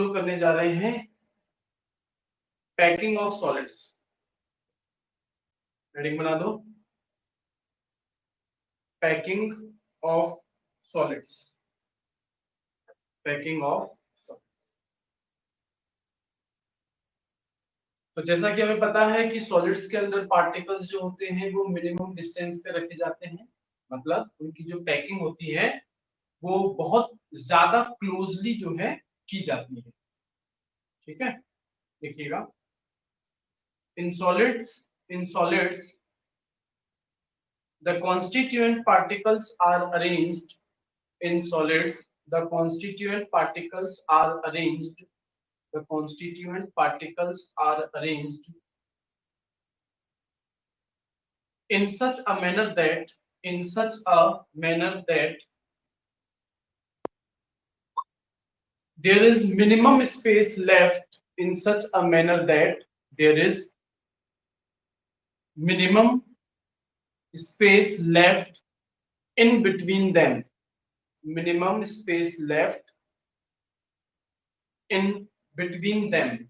लोग करने जा रहे हैं पैकिंग ऑफ सॉलिड्स। हेडिंग बना दो, packing of solids, packing of solids. तो जैसा कि हमें पता है कि सॉलिड्स के अंदर पार्टिकल्स जो होते हैं वो मिनिमम डिस्टेंस पे रखे जाते हैं, मतलब उनकी जो पैकिंग होती है वो बहुत ज्यादा क्लोजली जो है की जाती है। ठीक है, देखिएगा, in solids the constituent particles are arranged in solids the constituent particles are arranged the constituent particles are arranged in such a manner that there is minimum space left in such a manner that there is minimum space left in between them, minimum space left in between them,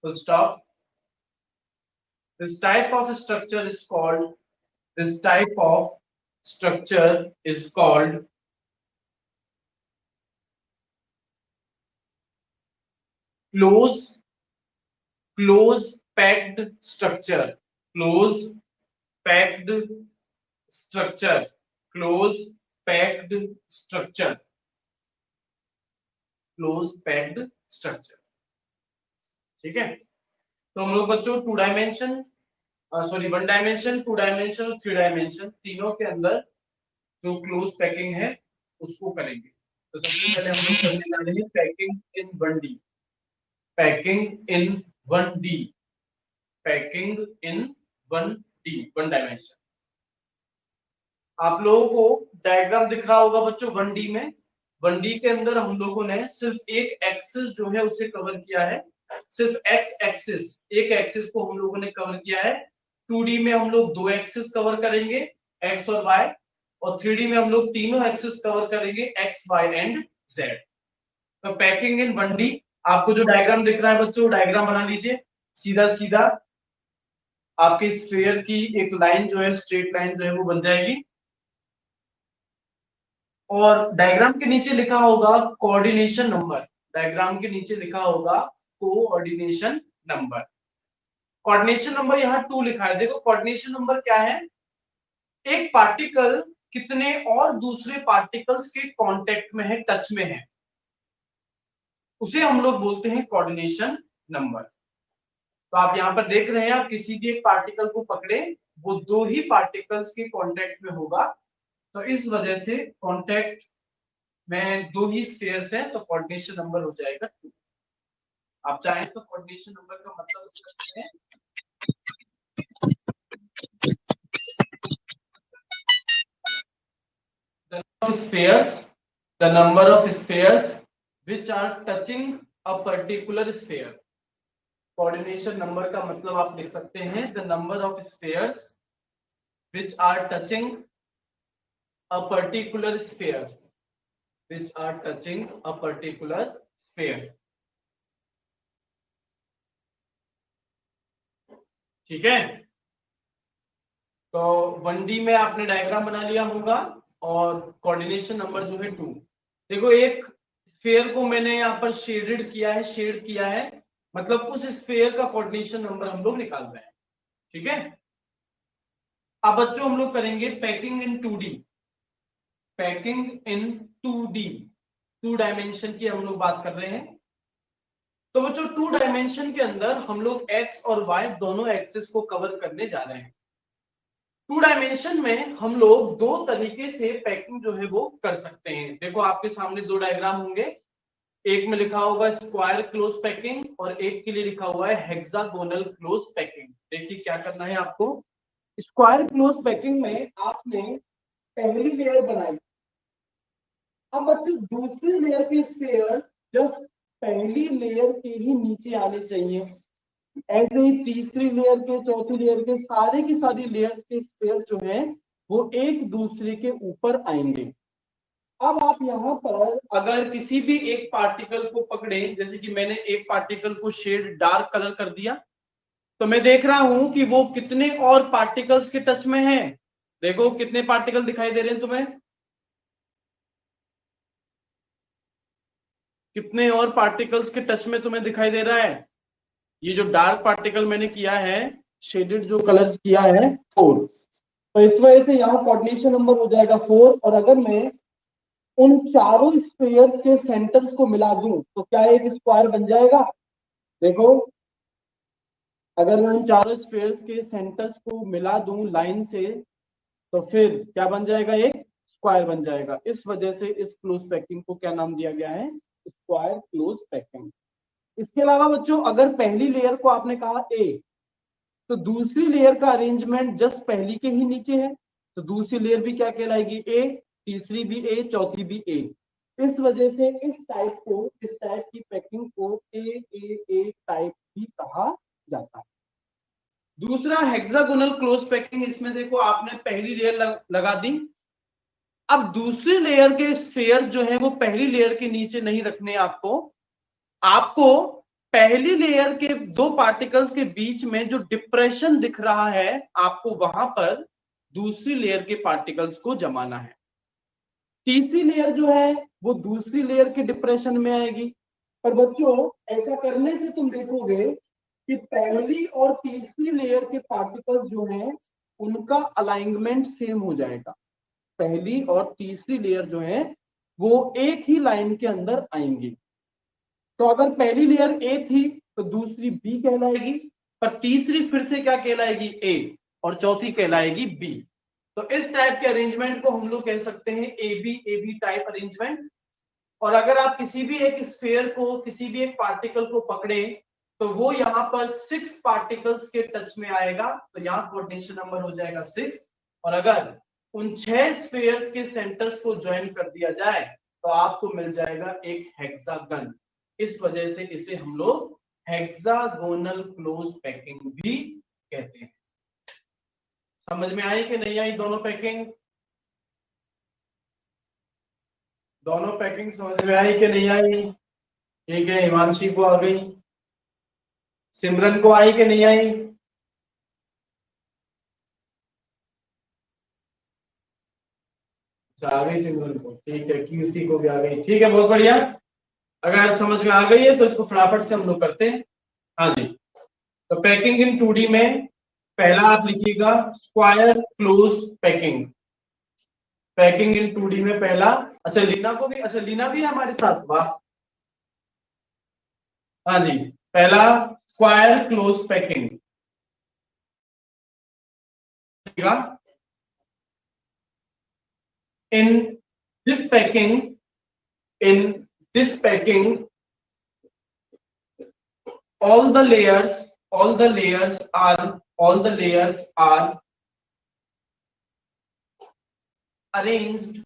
full stop. This type of structure is called close packed structure, close packed structure, close packed structure, close packed structure। ठीक है, तो हम लोग बच्चों two dimension one dimension, two dimension और three dimension तीनों के अंदर जो क्लोज पैकिंग है उसको करेंगे। तो सबसे पहले हम लोग करने जा रहे हैं packing in 1D, packing in 1D, packing in 1D, one dimension. आप लोगों को डायग्राम दिख रहा होगा बच्चों 1D में। 1D के अंदर हम लोगों ने सिर्फ एक एक्सिस जो है उसे कवर किया है, सिर्फ एक्स एक्सिस, एक एक्सिस को हम लोगों ने कवर किया है। 2D में हम लोग दो एक्सिस कवर करेंगे, एक्स और वाई, और 3D में हम लोग तीनों एक्सिस कवर करेंगे, एक्स वाई एंड जेड। तो पैकिंग इन 1D, आपको जो डायग्राम दिख रहा है बच्चों डायग्राम बना लीजिए, सीधा सीधा आपके स्फीयर की एक लाइन जो है, स्ट्रेट लाइन जो है वो बन जाएगी, और डायग्राम के नीचे लिखा होगा कोऑर्डिनेशन नंबर, डायग्राम के नीचे लिखा होगा कोऑर्डिनेशन नंबर। कोऑर्डिनेशन नंबर यहाँ 2 लिखा है। देखो कोऑर्डिनेशन नंबर क्या है, एक पार्टिकल कितने और दूसरे पार्टिकल्स के कांटेक्ट में है, टच में है, उसे हम लोग बोलते हैं कोऑर्डिनेशन नंबर। तो आप यहाँ पर देख रहे हैं, आप किसी भी एक पार्टिकल को पकड़े, वो दो ही पार्टिकल्स के कांटेक्ट में होगा, तो इस वजह से कांटेक्ट में दो ही स्फीयर्स हैं, तो कोऑर्डिनेशन नंबर हो जाएगा 2। आप चाहें तो कोऑर्डिनेशन नंबर का मतलब लिख सकते हैं the number of spheres which are touching a particular sphere। Coordination number का मतलब आप लिख सकते हैं the number of spheres which are touching a particular sphere, which are touching a particular sphere। ठीक है, तो 1D में आपने डायग्राम बना लिया होगा, और कोऑर्डिनेशन नंबर जो है 2। देखो एक स्फीयर को मैंने यहाँ पर शेड किया है, मतलब उस स्फीयर का कोऑर्डिनेशन नंबर हम लोग निकाल रहे हैं। ठीक है, अब बच्चों हम लोग करेंगे packing in 2D, packing in 2D, 2 dimension की हम लोग बात कर रहे हैं। तो बच्चों 2 डायमेंशन के अंदर हम लोग एक्स और वाई दोनों एक्सिस को कवर करने जा रहे हैं। 2 डायमेंशन में हम लोग दो तरीके से पैकिंग जो है वो कर सकते हैं। देखो आपके सामने 2 डायग्राम होंगे, एक में लिखा होगा स्क्वायर क्लोज पैकिंग और एक के लिए लिखा हुआ है हेक्सागोनल क्लोज पैकिंग। देखिए क्या करना है आपको, स्क्वायर क्लोज पैकिंग में आपने पहली लेयर बनाई, अब बच्चों दूसरी लेयर के स्फीयर जस्ट पहली लेयर के ही नीचे आने चाहिए, ऐसे ही तीसरी लेयर के, चौथी लेयर के, सारे की सारी लेयर्स के स्फीयर जो है वो एक दूसरे के ऊपर आएंगे। अब आप यहाँ पर अगर किसी भी एक पार्टिकल को पकड़े, जैसे कि मैंने एक पार्टिकल को शेड डार्क कलर कर दिया, तो मैं देख रहा हूं कि वो कितने और पार्टिकल्स के टच में है। देखो कितने पार्टिकल दिखाई दे रहे हैं तुम्हें, कितने और पार्टिकल्स के टच में तुम्हें दिखाई दे रहा है। ये जो डार्क पार्टिकल मैंने किया है, शेडेड जो कलर्स किया है, 4। तो इस वजह से यहाँ कोऑर्डिनेशन नंबर हो जाएगा 4। और अगर मैं उन चारों स्फीयर्स के सेंटर्स को मिला दूं तो क्या एक स्क्वायर बन जाएगा। देखो अगर मैं उन चारों स्फीयर्स के सेंटर्स को मिला दूं लाइन से, तो फिर क्या बन जाएगा, एक स्क्वायर बन जाएगा। इस वजह से इस क्लोज पैकिंग को क्या नाम दिया गया है, स्क्वायर क्लोज पैकिंग। इसके अलावा बच्चों अगर पहली लेयर को आपने कहा ए, तो दूसरी लेयर का अरेंजमेंट जस्ट पहली के ही नीचे है, तो दूसरी लेयर भी क्या कहलाएगी, ए, तीसरी भी ए, चौथी भी ए। इस वजह से इस टाइप की पैकिंग को ए टाइप भी कहा जाता है। दूसरा हेक्सागोनल क्लोज पैकिंग, इसमें देखो आपने पहली लेयर लगा दी। अब दूसरी लेयर के स्फीयर जो है वो पहली लेयर के नीचे नहीं रखने आपको। आपको पहली लेयर के दो पार्टिकल्स के बीच में जो डिप्रेशन दिख रहा है, आपको वहां पर दूसरी लेयर के पार्टिकल्स को जमाना है। तीसरी लेयर जो है वो दूसरी लेयर के डिप्रेशन में आएगी। पर बच्चों ऐसा करने से तुम देखोगे कि पहली और तीसरी लेयर के पार्टिकल्स जो हैं उनका अलाइनमेंट सेम हो जाएगा। पहली और तीसरी लेयर जो है वो एक ही लाइन के अंदर आएंगी। तो अगर पहली लेयर ए थी तो दूसरी बी कहलाएगी, पर तीसरी फिर से क्या कहलाएगी, ए, और चौथी कहलाएगी बी। तो इस टाइप के अरेंजमेंट को हम लोग कह सकते हैं ए बी टाइप अरेंजमेंट। और अगर आप किसी भी एक स्फीयर को, किसी भी एक पार्टिकल को पकड़े, तो वो यहाँ पर 6 पार्टिकल्स के टच में आएगा, तो यहाँ कोऑर्डिनेशन नंबर हो जाएगा 6। और अगर उन 6 स्फीयर्स के सेंटर्स को ज्वाइन कर दिया जाए तो आपको मिल जाएगा एक हेक्सागन। इस वजह से इसे हम लोग हेक्सागोनल क्लोज पैकिंग भी कहते हैं। समझ में आई कि नहीं आई दोनों पैकिंग? दोनों पैकिंग समझ में आई कि नहीं आई? ठीक है, हिमांशी को आ गई, सिमरन को आई कि नहीं आई? अच्छा, आ गई सिमरन को, ठीक है, कीर्ति को भी आ गई, ठीक है, बहुत बढ़िया। अगर समझ में आ गई है तो इसको फटाफट से हम लोग करते हैं। हाँ जी, तो पैकिंग इन 2D में पहला आप लिखिएगा square close packing. Packing in 2D में पहला, अच्छा लीना को भी, अच्छा लीना भी है हमारे साथ, वाह। हाँ जी, पहला square close packing. In this packing, in this packing, all the layers are arranged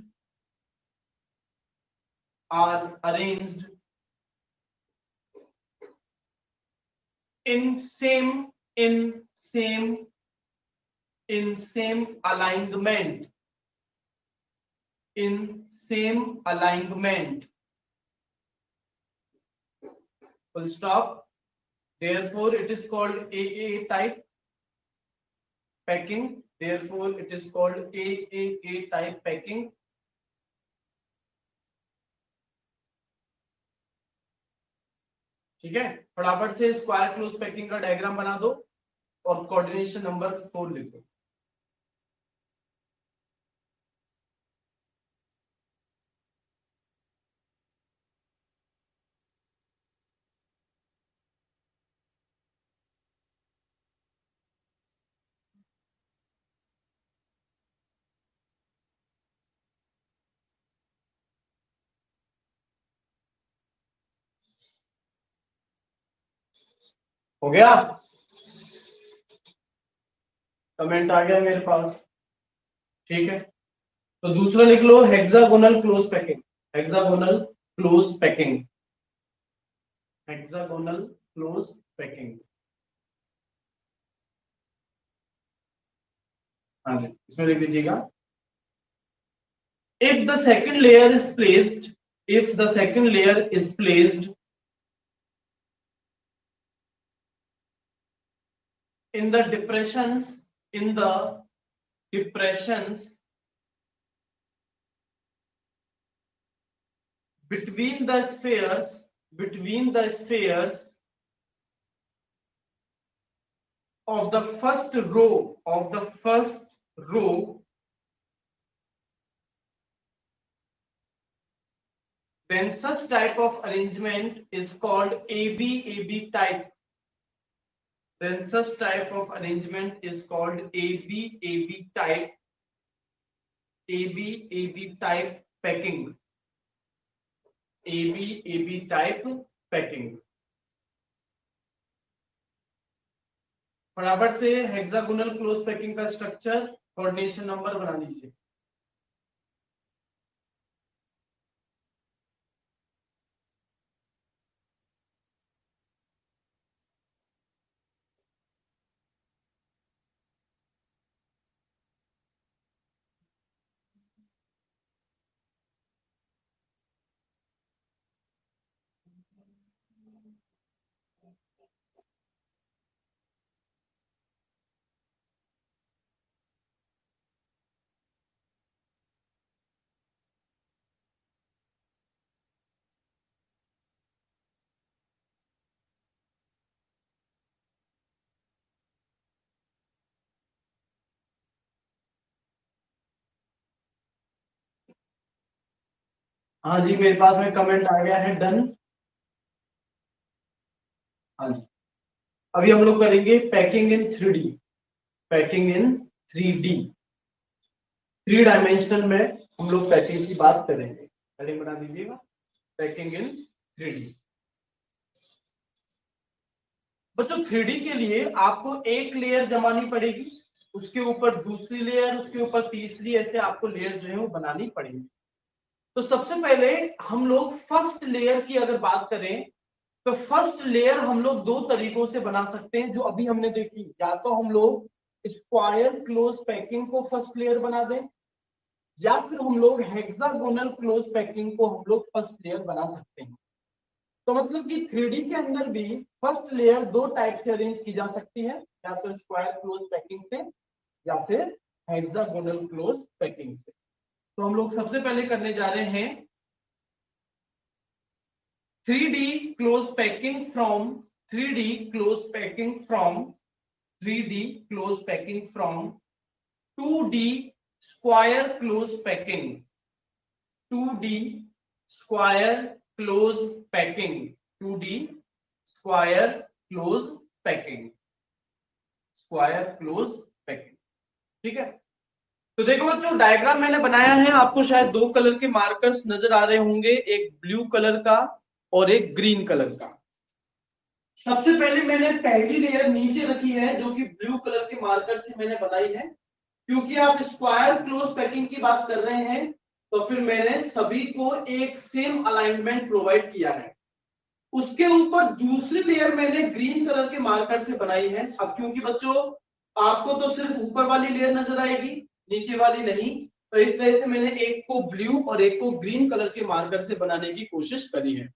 in same alignment, full stop. Therefore it is called AA type packing. Therefore it is called AAA type packing. ठीक है, फटाफट से square close packing का diagram बना दो और coordination number 4 लिखो। हो गया, कमेंट आ गया मेरे पास, ठीक है। तो दूसरा लिख लो hexagonal close packing. Hexagonal close packing, hexagonal close packing. हाँ जी, इसमें लिख दीजिएगा if the second layer is placed, if the second layer is placed in the depressions, in the depressions between the spheres, between the spheres of the first row, of the first row, then such type of arrangement is called AB type. Then such type of arrangement is called AB type, AB type packing, AB type packing. फटाफट से hexagonal close packing का structure coordination number बना लीजिए। हाँ जी, मेरे पास में comment आ गया है, डन। हाँ जी, अभी हम लोग करेंगे packing in 3D, packing in 3D, 3 dimensional में हम लोग पैकिंग की बात करेंगे। हेडिंग बना दीजिएगा, पैकिंग इन 3D। बच्चों 3D के लिए आपको एक लेयर जमानी पड़ेगी, उसके ऊपर दूसरी लेयर, उसके ऊपर तीसरी, ऐसे आपको लेयर जो है वो बनानी पड़ेगी। तो सबसे पहले हम लोग फर्स्ट लेयर की अगर बात करें तो फर्स्ट लेयर हम लोग दो तरीकों से बना सकते हैं जो अभी हमने देखी। या तो हम लोग स्क्वायर क्लोज पैकिंग को फर्स्ट लेयर बना दें, या फिर हम लोग हेक्सागोनल क्लोज पैकिंग को हम लोग फर्स्ट लेयर बना सकते हैं। तो मतलब कि 3D के अंदर भी फर्स्ट लेयर दो टाइप से अरेंज की जा सकती है, या तो स्क्वायर क्लोज पैकिंग से या फिर हेक्सागोनल क्लोज पैकिंग से। तो हम लोग सबसे पहले करने जा रहे हैं 3D close packing from 3D close packing from 3D close packing from 2D square close packing, 2D square close packing, 2D square close packing, square close packing। ठीक है, तो देखो जो डायग्राम मैंने बनाया है आपको शायद दो कलर के मार्कर्स नजर आ रहे होंगे, एक ब्लू कलर का और एक ग्रीन कलर का। सबसे पहले मैंने पहली लेयर नीचे रखी है जो कि ब्लू कलर के मार्कर से मैंने बनाई है, क्योंकि आप स्क्वायर क्लोज पैकिंग की बात कर रहे हैं तो फिर मैंने सभी को एक सेम अलाइनमेंट प्रोवाइड किया है। उसके ऊपर दूसरी लेयर मैंने ग्रीन कलर के मार्कर से बनाई है। अब क्योंकि बच्चों आपको तो सिर्फ ऊपर वाली लेयर नजर आएगी, नीचे वाली नहीं, तो इस तरह से मैंने एक को ब्लू और एक को ग्रीन कलर के मार्कर से बनाने की कोशिश करी है।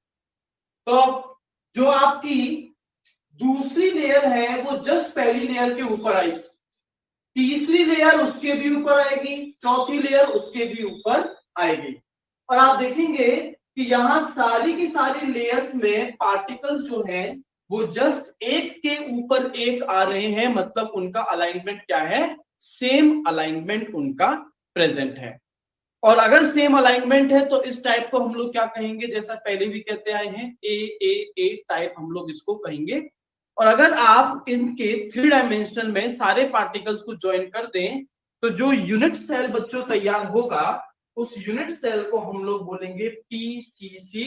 तो जो आपकी दूसरी लेयर है वो जस्ट पहली लेयर के ऊपर आई, तीसरी लेयर उसके भी ऊपर आएगी, चौथी लेयर उसके भी ऊपर आएगी। और आप देखेंगे कि यहाँ सारी की सारी लेयर्स में पार्टिकल्स जो हैं वो जस्ट एक के ऊपर एक आ रहे हैं, मतलब उनका अलाइनमेंट क्या है, सेम अलाइनमेंट उनका प्रेजेंट है। और अगर सेम अलाइनमेंट है तो इस टाइप को हम लोग क्या कहेंगे, जैसा पहले भी कहते आए हैं, ए टाइप हम लोग इसको कहेंगे। और अगर आप इनके 3 डायमेंशन में सारे पार्टिकल्स को ज्वाइन कर दें तो जो यूनिट सेल बच्चों तैयार होगा उस यूनिट सेल को हम लोग बोलेंगे PCC,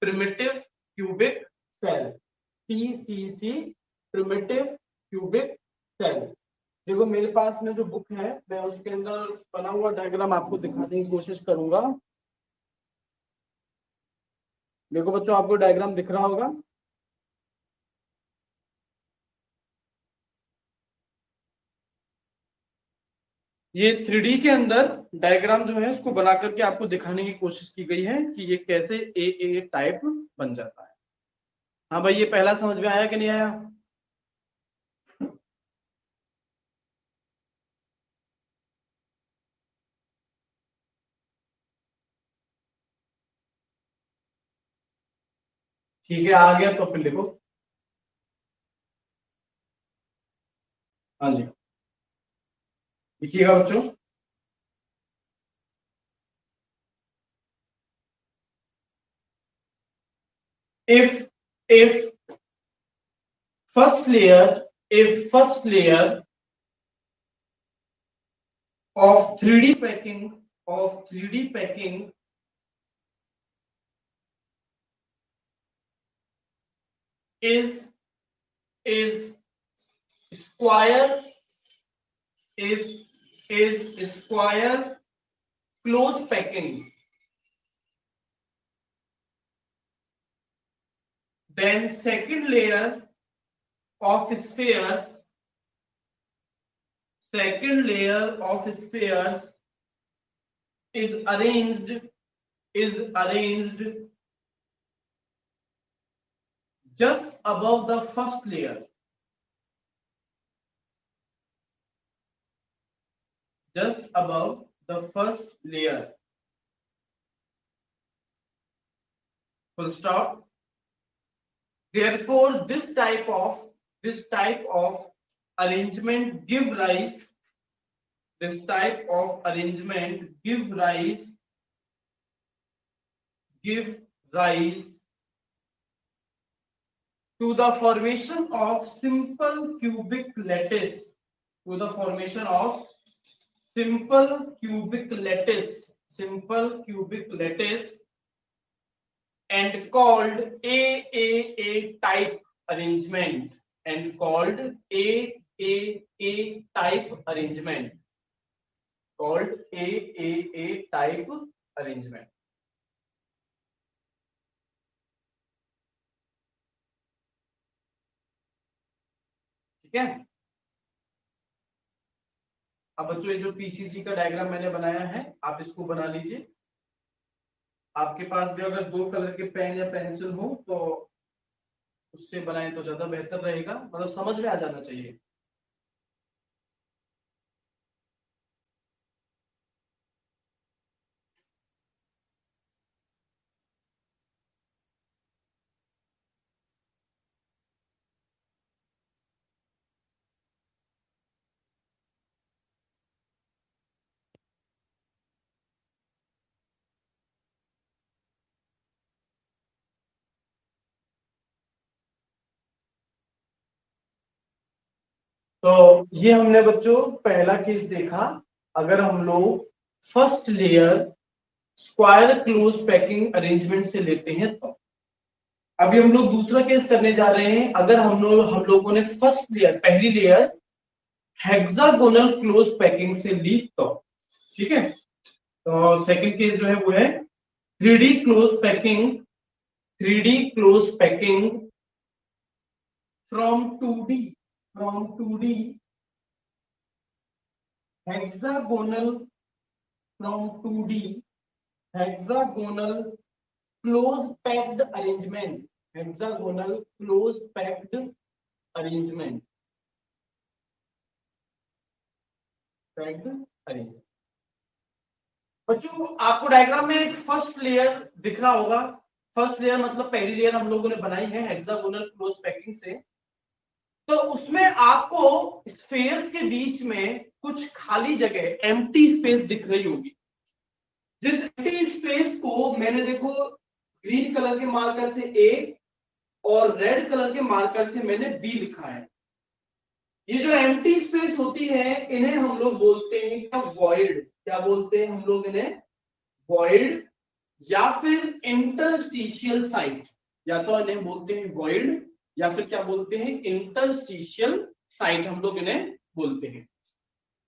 primitive cubic cell, PCC primitive cubic cell. देखो मेरे पास में जो बुक है मैं उसके अंदर बना हुआ डायग्राम आपको दिखाने की कोशिश करूंगा। देखो बच्चों आपको डायग्राम दिख रहा होगा, ये 3D के अंदर डायग्राम जो है उसको बना करके आपको दिखाने की कोशिश की गई है कि ये कैसे ए टाइप बन जाता है। हाँ भाई, ये पहला समझ में आया कि नहीं आया? ठीक है, आ गया तो फिर लिखो। हाँ जी, लिखिएगा बच्चों। if first layer of 3D packing is is square is is square close packing, then of spheres second layer of spheres is arranged just above the first layer, just above the first layer, full stop. Therefore this type of arrangement give rise this type of arrangement give rise to the formation of simple cubic lattice, to the formation of simple cubic lattice and called AAA type arrangement, and called AAA type arrangement, called AAA type arrangement. ठीक है। अब बच्चों, ये जो PCC का diagram मैंने बनाया है आप इसको बना लीजिए। आपके पास भी अगर 2 कलर के पेन या पेंसिल हो तो उससे बनाएं तो ज्यादा बेहतर रहेगा, मतलब समझ में आ जाना चाहिए। तो ये हमने बच्चों पहला केस देखा। अगर हम लोग first layer square close packing arrangement से लेते हैं तो अभी हम लोग दूसरा केस करने जा रहे हैं। अगर हम लोगों ने फर्स्ट लेयर पहली लेयर हेक्सागोनल क्लोज पैकिंग से ली तो ठीक है। तो सेकंड केस जो है वो है 3D close packing from 2D hexagonal from 2D hexagonal close packed arrangement, hexagonal close packed arrangement, बच्चों आपको डायग्राम में एक फर्स्ट लेयर दिख रहा होगा। फर्स्ट लेयर मतलब पहली लेयर हम लोगों ने बनाई है हेक्सागोनल क्लोज पैकिंग से। तो उसमें आपको स्फेयर्स के बीच में कुछ खाली जगह एम्प्टी स्पेस दिख रही होगी। जिस एम्प्टी स्पेस को मैंने देखो ग्रीन कलर के मार्कर से ए और रेड कलर के मार्कर से मैंने बी लिखा है। ये जो एम्प्टी स्पेस होती है इन्हें हम लोग बोलते हैं क्या? वॉइड। क्या बोलते हैं हम लोग इन्हें? वॉइड या फिर इंटरस्टिशियल साइट। या तो इन्हें बोलते हैं वॉइड या फिर क्या बोलते हैं? इंटरस्टिशियल साइट हम लोग इन्हें बोलते हैं।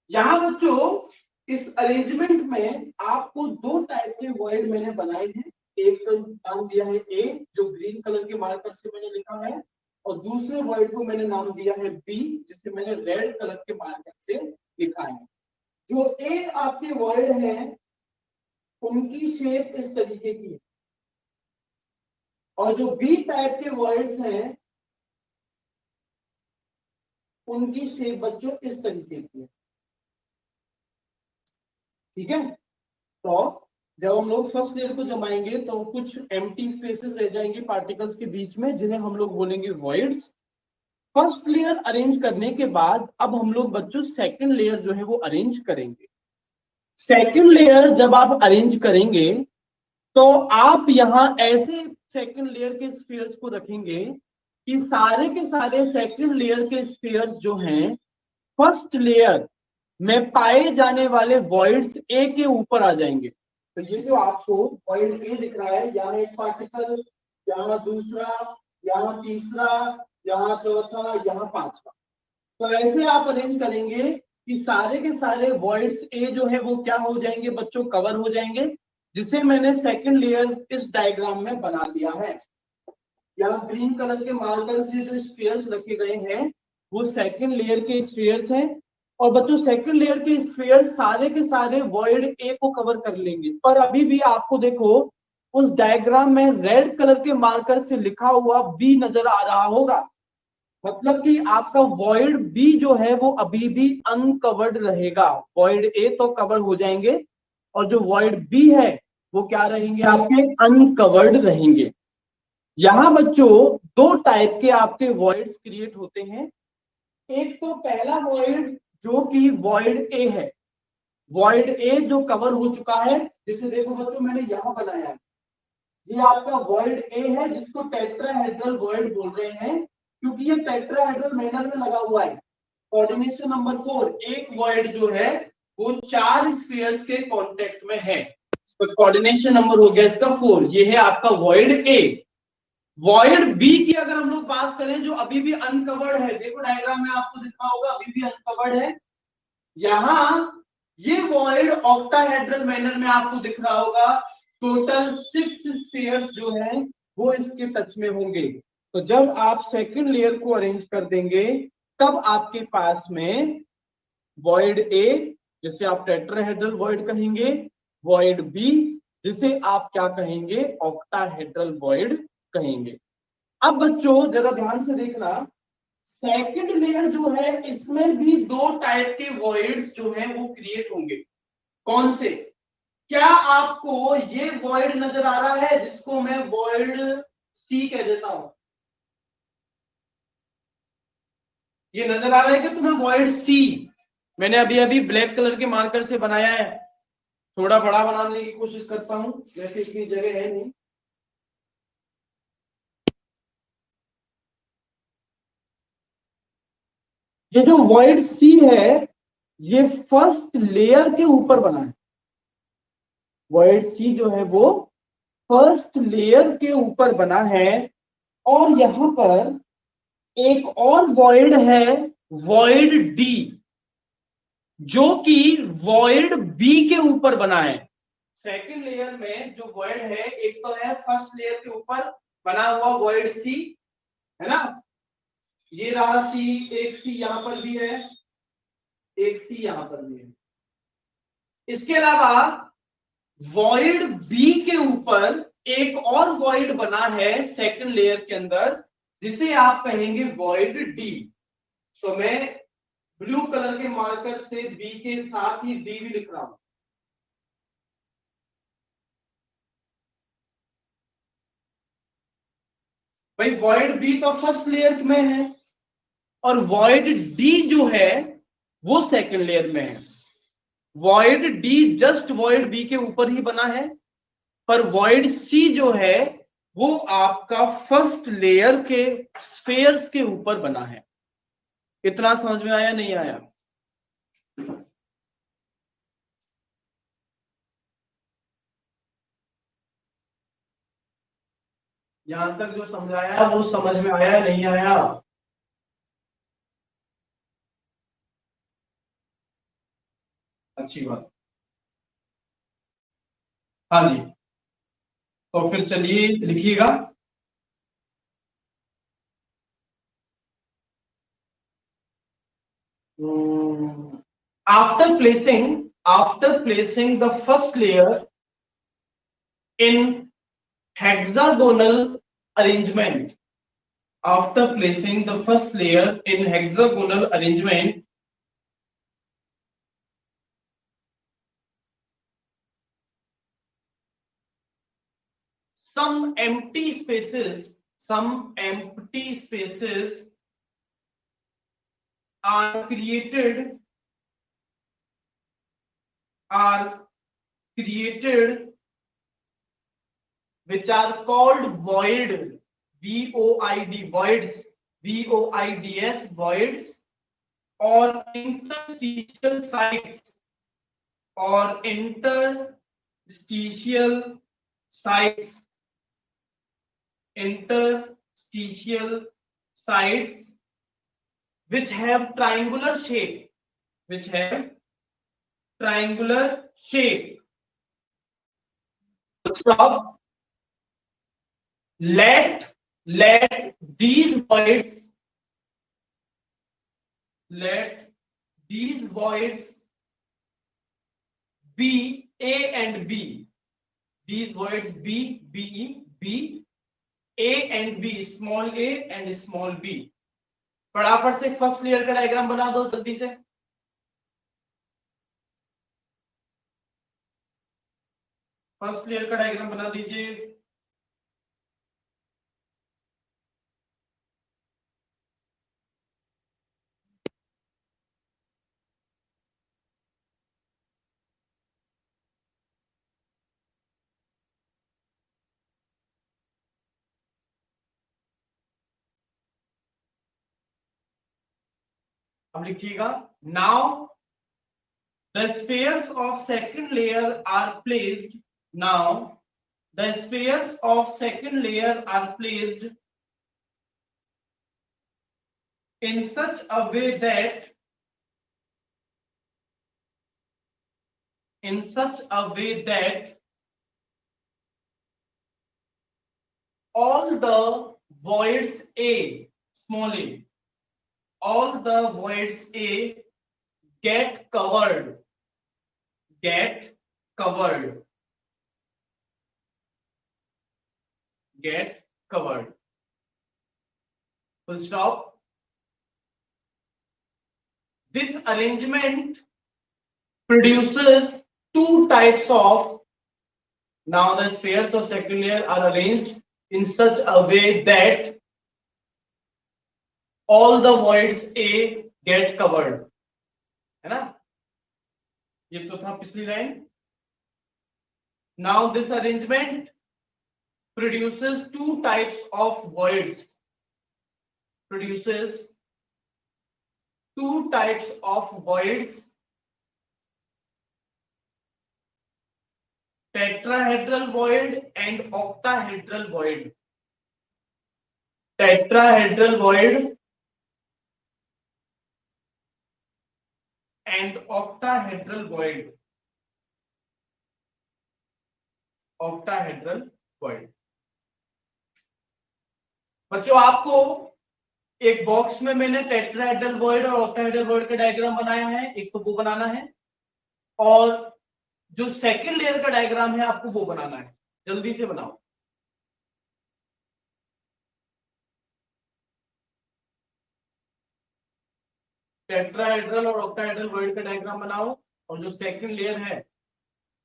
यहां बच्चों इस अरेंजमेंट में आपको 2 टाइप के वॉइड मैंने बनाए हैं। एक का नाम दिया है ए जो ग्रीन कलर के मार्कर से मैंने लिखा है, और दूसरे वर्ड को मैंने नाम दिया है बी जिसे मैंने रेड कलर के मार्कर से लिखा है। जो ए आपके वर्ड हैं उनकी शेप इस तरीके की है, और जो बी टाइप के वर्ड्स हैं उनकी शेप बच्चों इस तरीके की है। ठीक है, तो जब हम लोग फर्स्ट लेयर को जमाएंगे तो कुछ एम्प्टी स्पेसेस रह जाएंगे पार्टिकल्स के बीच में, जिन्हें हम लोग बोलेंगे वॉइड्स। फर्स्ट लेयर अरेंज करने के बाद अब हम लोग बच्चों सेकंड लेयर जो है वो अरेंज करेंगे। सेकंड लेयर जब आप अरेंज करेंगे तो आप यहां ऐसे सेकंड लेयर के स्फीयर्स को रखेंगे कि सारे के सारे सेकंड लेयर के स्फीयर्स जो हैं फर्स्ट लेयर में पाए जाने वाले वॉइड्स ए के ऊपर आ जाएंगे। तो ये जो आपको वॉइड ए दिख रहा है, यहाँ एक पार्टिकल, यहाँ दूसरा, यहाँ तीसरा, यहाँ चौथा, यहाँ पांचवा, तो ऐसे आप अरेंज करेंगे कि सारे के सारे वॉइड्स ए जो है वो क्या हो जाएंगे बच्चों, कवर हो जाएंगे, जिसे मैंने सेकंड लेयर इस डायग्राम में बना दिया है। यहाँ ग्रीन कलर के मार्कर से जो स्फीयर्स रखे गए हैं वो सेकंड लेयर के स्फीयर्स हैं, और बच्चों सेकंड लेयर के स्फीयर्स सारे के सारे वॉइड ए को कवर कर लेंगे। पर अभी भी आपको देखो उस डायग्राम में रेड कलर के मार्कर से लिखा हुआ बी नजर आ रहा होगा, मतलब कि आपका वॉइड बी जो है वो अभी भी अनकवर्ड रहेगा। वॉइड ए तो कवर हो जाएंगे और जो वॉइड बी है वो क्या रहेंगे, आपके अनकवर्ड रहेंगे। यहां बच्चों दो टाइप के आपके वॉइड्स क्रिएट होते हैं। एक तो पहला वॉइड जो कि वॉइड ए है, वॉइड ए जो कवर हो चुका है, जिसे देखो बच्चों मैंने यहां बनाया है, ये आपका वॉइड ए है जिसको टेट्राहेड्रल वॉइड बोल रहे हैं, क्योंकि ये टेट्राहेड्रल मैनर में लगा हुआ है। कोऑर्डिनेशन नंबर 4, एक वॉइड जो है वो 4 स्फीयर्स के कांटेक्ट में है, तो कोऑर्डिनेशन नंबर हो गया इसका 4। ये है आपका वॉइड ए। वॉइड बी की अगर हम लोग बात करें जो अभी भी अनकवर्ड है, देखो डायग्राम में आपको दिख रहा होगा अभी भी अनकवर्ड है। यहां ये वॉइड ऑक्टाहेड्रल मैनर में आपको दिख रहा होगा, टोटल 6 स्फीयर्स जो है वो इसके टच में होंगे। तो जब आप सेकंड लेयर को अरेंज कर देंगे तब आपके पास में वॉइड ए जिसे आप टेट्राहेड्रल वॉइड कहेंगे, वॉइड बी जिसे आप क्या कहेंगे, ऑक्टाहेड्रल वॉइड कहेंगे। अब बच्चों जरा ध्यान से देखना, सेकंड लेयर जो है इसमें भी दो टाइप के वॉइड्स जो हैं वो क्रिएट होंगे। कौन से? क्या आपको ये वॉइड नजर आ रहा है जिसको मैं वॉइड सी कह देता हूं? ये नजर आ रहा है कि तुम्हें वॉइड सी? मैंने अभी अभी ब्लैक कलर के मार्कर से बनाया है, थोड़ा बड़ा बनाने की कोशिश करता हूं, वैसे इतनी जगह है नहीं। ये जो वॉइड सी है ये फर्स्ट लेयर के ऊपर बना है। वॉइड सी जो है वो फर्स्ट लेयर के ऊपर बना है, और यहां पर एक और वॉइड है, वॉइड डी, जो कि वॉइड बी के ऊपर बना है। सेकंड लेयर में जो वॉइड है, एक तो है फर्स्ट लेयर के ऊपर बना हुआ वॉइड सी, है ना, ये रहा सी, एक सी यहां पर भी है, एक सी यहां पर भी है। इसके अलावा वॉइड बी के ऊपर एक और वॉइड बना है सेकंड लेयर के अंदर, जिसे आप कहेंगे वॉइड डी। तो मैं ब्लू कलर के मार्कर से बी के साथ ही डी भी लिख रहा हूं। भाई वॉइड बी तो फर्स्ट लेयर में है और वॉइड डी जो है वो सेकंड लेयर में है। Void D just void B के ऊपर ही बना है, पर वॉइड सी जो है वो आपका फर्स्ट लेयर के स्फीयर्स के ऊपर बना है। इतना समझ में आया नहीं आया? यहां तक जो समझाया वो समझ में आया नहीं आया? अच्छी बात। हाँ जी, तो फिर चलिए लिखिएगा। after placing the first layer in hexagonal arrangement, after placing the first layer in hexagonal arrangement, some empty spaces are created are created which are called void, void, voids, voids, voids, or interstitial sites, or interstitial sites, interstitial sites which have triangular shape, which have triangular shape. Stop. Let these voids let these voids be A and B. These voids B, B, B, A and B, small a and small b. फटाफट से first layer का diagram बना दो जल्दी से. First layer का diagram बना दीजिए. अब लिखिएगा. Now the spheres of second layer are placed. Now the spheres of second layer are placed in such a way that all the voids A, small a, all the voids A get covered. Get covered. Get covered. Full stop. This arrangement produces two types of. Now the spheres of second layer are arranged in such a way that all the voids A get covered. है ना? ये तो था पिछली line. Now this arrangement produces two types of voids. Produces two types of voids. Tetrahedral void and octahedral void. Tetrahedral void and octahedral void. Octahedral void. बच्चों आपको एक box में मैंने टेट्राहेड्रल वॉइड और ऑक्टाहेड्रल वॉइड का diagram बनाया है. एक तो वो बनाना है और जो सेकंड लेयर का डायग्राम है आपको वो बनाना है. जल्दी से बनाओ. टेट्राहेड्रल और ऑक्टाहेड्रल वॉइड का डायग्राम बनाओ और जो सेकंड लेयर है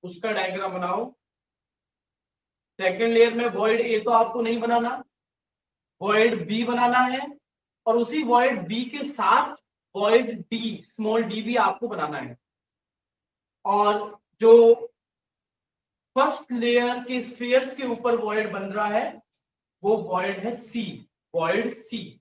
उसका डायग्राम बनाओ. सेकंड लेयर में वॉइड ए तो आपको नहीं बनाना, वॉइड बी बनाना है और उसी वॉइड बी के साथ वॉइड डी, स्मॉल डी भी आपको बनाना है. और जो फर्स्ट लेयर के स्फीयर्स के ऊपर वॉइड बन रहा है वो वॉइड है सी, वॉइड सी.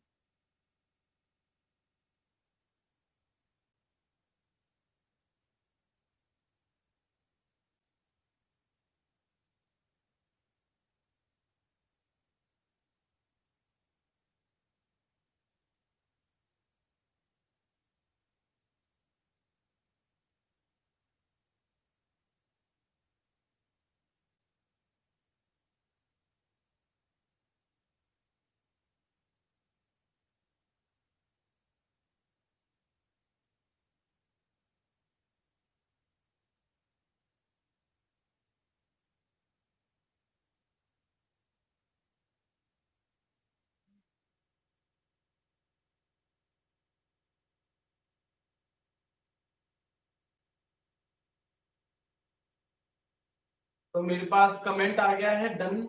तो मेरे पास कमेंट आ गया है डन।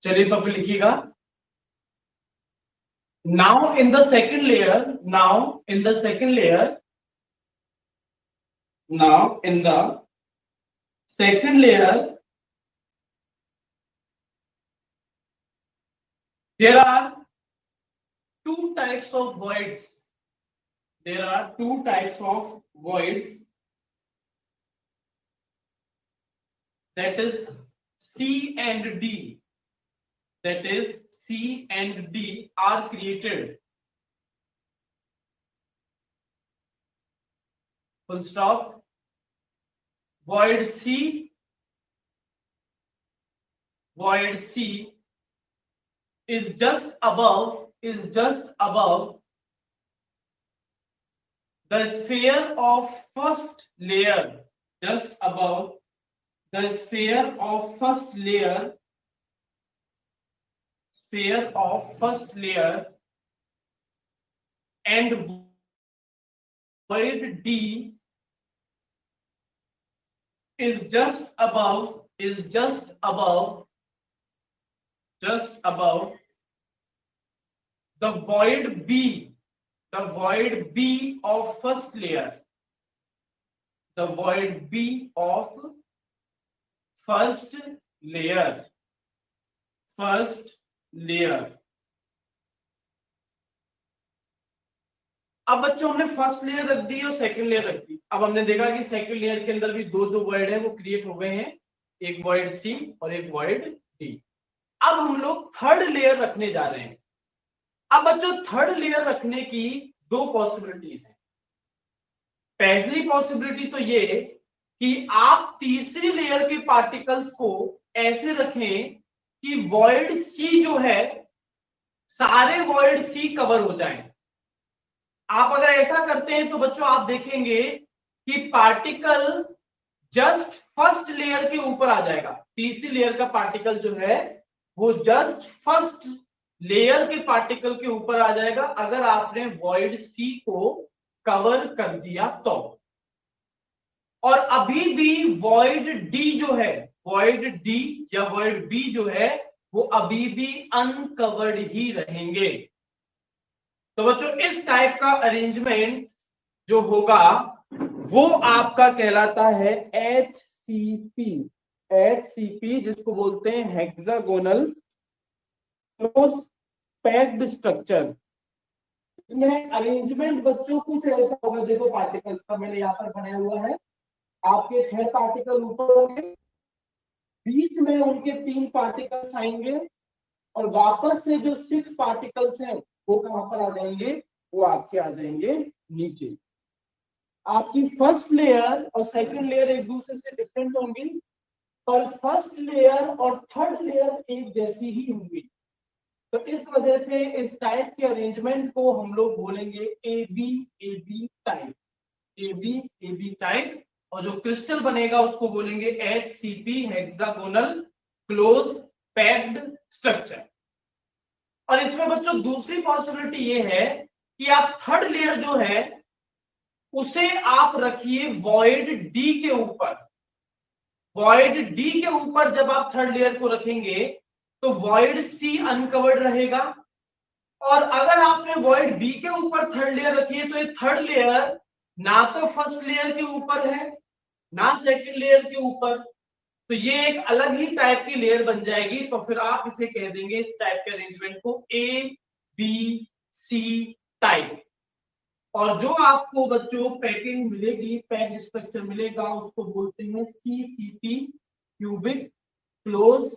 चलिए तो फिर लिखिएगा, now in the second layer, now in the second layer, now in the second layer, there are two types of voids. There are two types of voids, that is C and D. That is C and D are created. Full stop. Void C is just above the sphere of first layer, just above the sphere of first layer, and void D is just above the void B of first layer, the void B of first layer. अब बच्चों हमने first layer रख दी और second layer रख दी। अब हमने देखा कि सेकंड लेयर के अंदर भी दो जो वर्ड है वो क्रिएट हो गए हैं, एक वर्ड सी और एक वर्ड डी। अब हम लोग थर्ड लेयर रखने जा रहे हैं। अब बच्चों थर्ड लेयर रखने की दो पॉसिबिलिटीज हैं। पहली पॉसिबिलिटी तो ये कि आप तीसरी लेयर के पार्टिकल्स को ऐसे रखें कि वॉइड सी जो है सारे वॉइड सी कवर हो जाएं। आप अगर ऐसा करते हैं तो बच्चों आप देखेंगे कि पार्टिकल जस्ट फर्स्ट लेयर के ऊपर आ जाएगा। तीसरी लेयर का पार्टिकल जो है वो जस्ट फर्स्ट लेयर के पार्टिकल के ऊपर आ जाएगा अगर आपने वॉइड सी को कवर कर दिया तो। और अभी भी वॉइड डी जो है, वॉइड डी या वॉइड बी जो है वो अभी भी अनकवर्ड ही रहेंगे। तो बच्चों इस टाइप का अरेंजमेंट जो होगा वो आपका कहलाता है HCP, जिसको बोलते हैं हेक्सागोनल क्लोज पैक्ड स्ट्रक्चर। इसमें अरेंजमेंट बच्चों कुछ ऐसा होगा, देखो पार्टिकल्स का मैंने यहाँ पर बनाया हुआ है। आपके 6 पार्टिकल ऊपर होंगे, बीच में उनके 3 पार्टिकल्स आएंगे और वापस से जो 6 पार्टिकल्स हैं वो कहां पर आ जाएंगे, वो आपसे आ जाएंगे नीचे। आपकी फर्स्ट लेयर और सेकंड लेयर एक दूसरे से डिफरेंट होंगी, पर फर्स्ट लेयर और थर्ड लेयर एक जैसी ही होंगी। तो इस वजह से इस टाइप के अरेंजमेंट को हम लोग बोलेंगे AB टाइप, और जो क्रिस्टल बनेगा उसको बोलेंगे HCP, hexagonal close packed structure. और इसमें बच्चों दूसरी पॉसिबिलिटी ये है कि आप थर्ड लेयर जो है उसे आप रखिए वॉइड डी के ऊपर। वॉइड डी के ऊपर जब आप थर्ड लेयर को रखेंगे तो वॉइड सी अनकवर्ड रहेगा, और अगर आपने वॉइड बी के ऊपर थर्ड लेयर रखी है तो ये थर्ड लेयर ना तो फर्स्ट लेयर के ऊपर है ना सेकंड लेयर के ऊपर, तो ये एक अलग ही टाइप की लेयर बन जाएगी। तो फिर आप इसे कह देंगे इस टाइप के अरेंजमेंट को ABC टाइप। और जो आपको बच्चों पैकिंग मिलेगी, पैक्ड स्ट्रक्चर मिलेगा, उसको बोलते हैं CCP, cubic close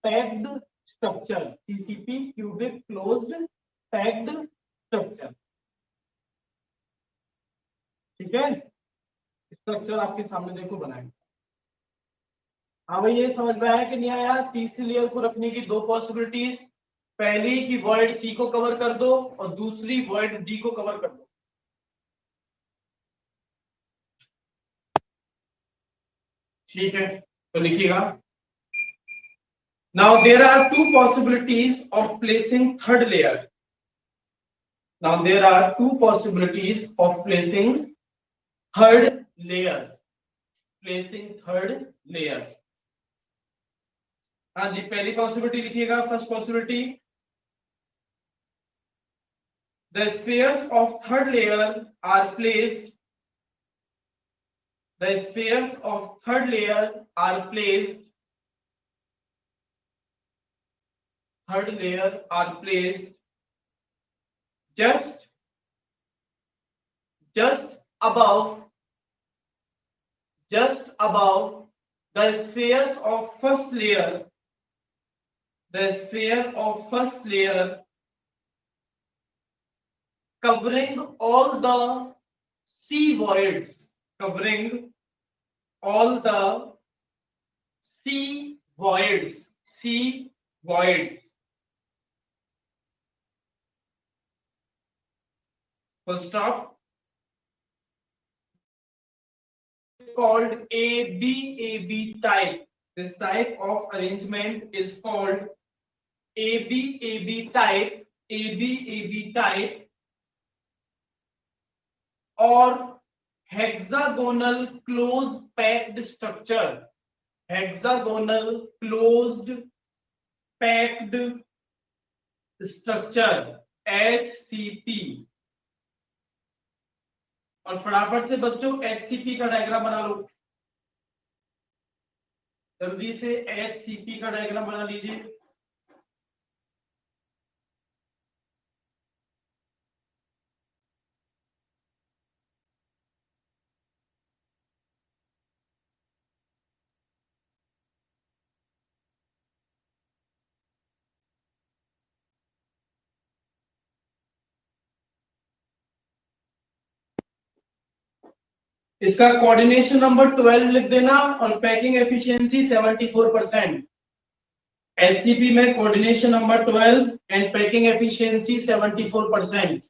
packed structure. CCP cubic closed packed structure. ठीक है, स्ट्रक्चर आपके सामने देखो बनाएंगे। हाँ भाई, ये समझ में आया कि नहीं आया? तीसरी लेयर को रखने की दो पॉसिबिलिटीज, पहली कि वॉइड सी को कवर कर दो और दूसरी वॉइड डी को कवर कर दो। ठीक है, तो लिखिएगा। Now there are two possibilities of placing third layer. Now there are two possibilities of placing third layer. Placing third layer. हाँ जी, पहली पॉसिबिलिटी लिखिएगा। First possibility, the spheres of third layer are placed. The spheres of third layer are placed. Third layer are placed just above the sphere of first layer. The sphere of first layer covering all the sea voids. Covering all the sea voids. Sea voids. Full stop. Called ABAB type. This type of arrangement is called ABAB type. ABAB type or hexagonal closed packed structure. Hexagonal closed packed structure HCP। और फटाफट से बच्चों HCP का diagram बना लो, जल्दी से HCP का diagram बना लीजिए। इसका कोऑर्डिनेशन नंबर 12 लिख देना और पैकिंग एफिशिएंसी 74%। एचसीपी में coordination number 12 and packing efficiency 74%।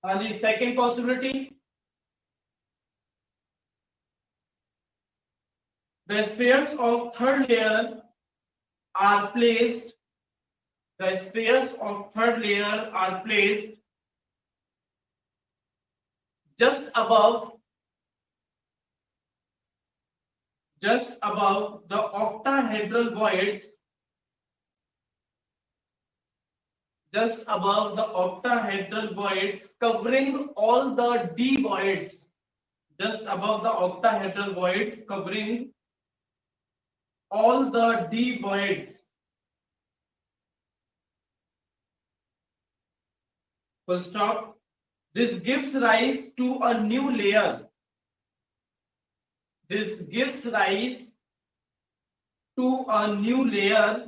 हाँ जी, second possibility, the spheres of third layer are placed. The spheres of third layer are placed just above the octahedral voids. Just above the octahedral voids covering all the d voids. Just above the octahedral voids covering all the d voids. Full stop. This gives rise to a new layer. This gives rise to a new layer,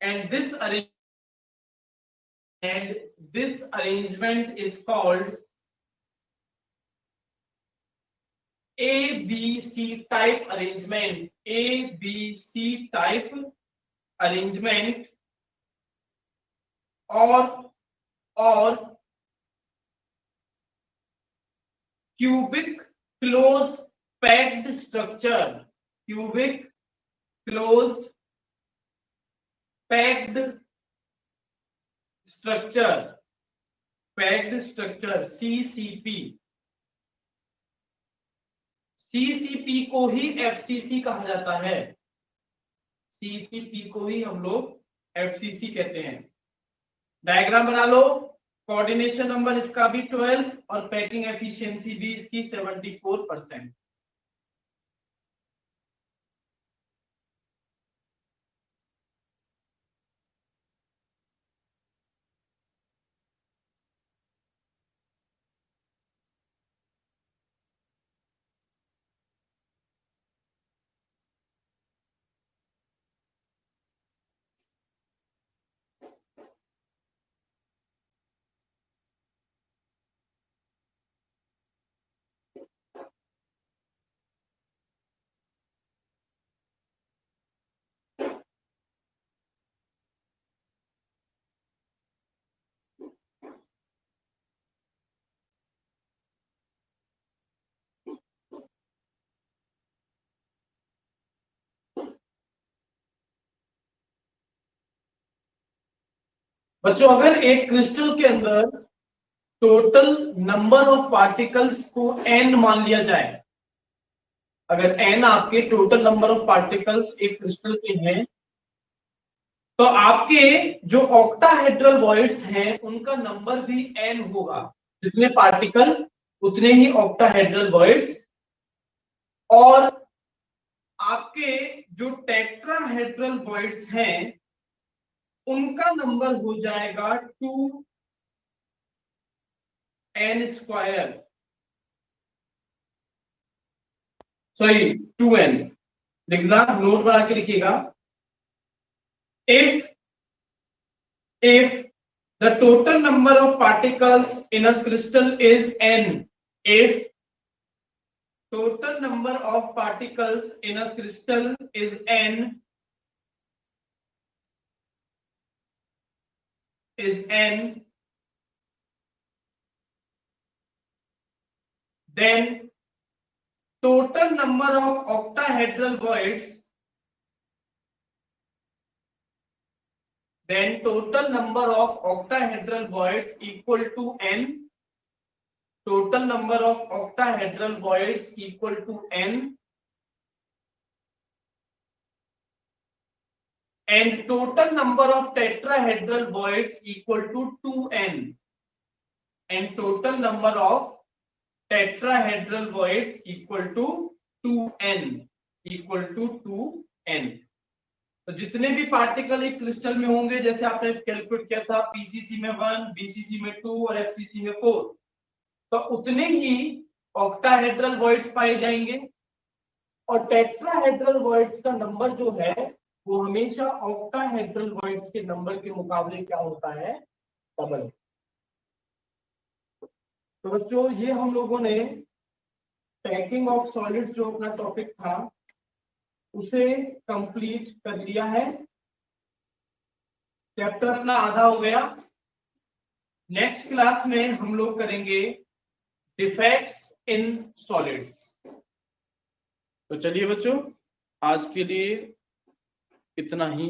and this arrangement is called ABC type arrangement. ABC type arrangement or cubic closed packed structure. Cubic closed packed structure. Packed structure CCP। CCP को ही FCC कहा जाता है। CCP को ही हम लोग FCC कहते हैं। Diagram बना लो। कोऑर्डिनेशन नंबर इसका भी 12 और पैकिंग एफिशिएंसी भी इसकी 74%। बच्चों अगर एक क्रिस्टल के अंदर टोटल नंबर ऑफ पार्टिकल्स को n मान लिया जाए, अगर n आपके टोटल नंबर ऑफ पार्टिकल्स एक क्रिस्टल के हैं, तो आपके जो ऑक्टाहेड्रल वॉइड्स हैं उनका नंबर भी n होगा। जितने पार्टिकल उतने ही ऑक्टाहेड्रल वॉइड्स। और आपके जो टेट्राहेड्रल वॉइड्स हैं उनका नंबर हो जाएगा 2n², सॉरी 2n। लिखना, नोट बना के लिखिएगा। if the total number of particles in a crystal is n, if total number of particles in a crystal is n, then total number of octahedral voids, equal to n. Total number of octahedral voids equal to n, and total number of tetrahedral voids equal to 2n, and total number of tetrahedral voids equal to 2n, तो जितने भी particle एक crystal में होंगे, जैसे आपने calculate किया था पीसीसी में 1, बीसीसी में 2 और एफसीसी में 4, तो उतने ही ऑक्टाहेड्रल वॉइड्स पाए जाएंगे। और टेट्राहेड्रल वॉइड्स का नंबर जो है वो हमेशा ऑक्टाहेड्रल वॉइड्स के नंबर के मुकाबले क्या होता है, डबल। तो बच्चों ये हम लोगों ने पैकिंग ऑफ सॉलिड्स जो अपना टॉपिक था उसे कंप्लीट कर लिया है। चैप्टर अपना आधा हो गया। नेक्स्ट क्लास में हम लोग करेंगे डिफेक्ट्स इन सॉलिड्स। तो चलिए बच्चों आज के लिए इतना ही।